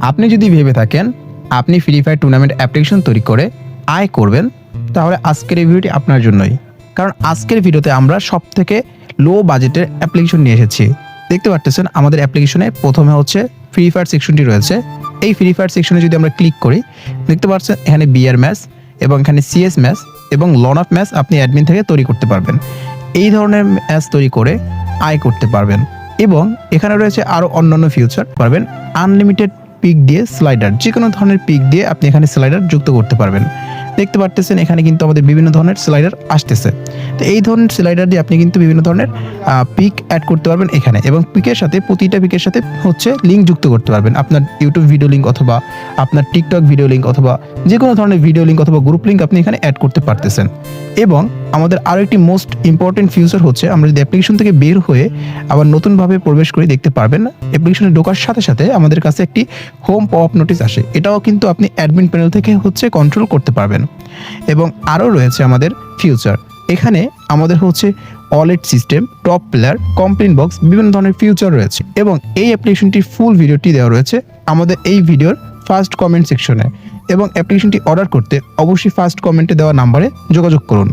আপনি যদি ভেবে থাকেন আপনি ফ্রি ফায়ার টুর্নামেন্ট অ্যাপ্লিকেশন তৈরি করে আয় করবেন, তাহলে আজকের এই ভিডিওটি আপনার জন্যই। কারণ আজকের ভিডিওতে আমরা সবথেকে লো বাজেটের অ্যাপ্লিকেশন নিয়ে এসেছি। দেখতে পাচ্ছেন আমাদের অ্যাপ্লিকেশনে প্রথমে হচ্ছে ফ্রি ফায়ার সেকশনটি রয়েছে। এই ফ্রি ফায়ার সেকশনে যদি আমরা ক্লিক করি, দেখতে পাচ্ছেন এখানে বিআর ম্যাচ এবং এখানে সিএস ম্যাচ এবং লন অফ ম্যাচ আপনি অ্যাডমিন থেকে তৈরি করতে পারবেন। এই ধরনের ম্যাচ তৈরি করে আয় করতে পারবেন। এবং এখানে রয়েছে আরও অন্যান্য ফিউচার পারবেন। আনলিমিটেড পিক দিয়ে স্লাইডার, যে কোনো ধরনের পিক দিয়ে আপনি এখানে স্লাইডার যুক্ত করতে পারবেন। দেখতে পারতেছেন এখানে কিন্তু আমাদের বিভিন্ন ধরনের স্লাইডার আসতেছে। তো এই ধরনের স্লাইডার দিয়ে আপনি কিন্তু বিভিন্ন ধরনের পিক অ্যাড করতে পারবেন এখানে, এবং পিকের সাথে প্রতিটা পিকের সাথে হচ্ছে লিঙ্ক যুক্ত করতে পারবেন। আপনার ইউটিউব ভিডিও লিঙ্ক অথবা আপনার টিকটক ভিডিও লিঙ্ক অথবা যে কোনো ধরনের ভিডিও লিঙ্ক অথবা গ্রুপ লিঙ্ক আপনি এখানে অ্যাড করতে পারতেছেন। এবং আমাদের আরও একটি মোস্ট ইম্পর্টেন্ট ফিউচার হচ্ছে, আমরা যদি অ্যাপ্লিকেশন থেকে বের হয়ে আবার নতুনভাবে প্রবেশ করে দেখতে পারবেন, অ্যাপ্লিকেশনে ঢোকার সাথে সাথে আমাদের কাছে একটি হোম পপ নোটিস আসে। এটাও কিন্তু আপনি অ্যাডমিন প্যানেল থেকে হচ্ছে কন্ট্রোল করতে পারবেন। এবং আরও রয়েছে আমাদের ফিউচার, এখানে আমাদের হচ্ছে wallet system, top player, complain box, বিভিন্ন ধরনের ফিউচার রয়েছে। এবং এই অ্যাপ্লিকেশনটির ফুল ভিডিওটি দেওয়া রয়েছে আমাদের এই ভিডিওর ফার্স্ট কমেন্ট সেকশনে। এবং অ্যাপ্লিকেশনটি অর্ডার করতে অবশ্যই ফার্স্ট কমেন্টে দেওয়া নাম্বারে যোগাযোগ করুন।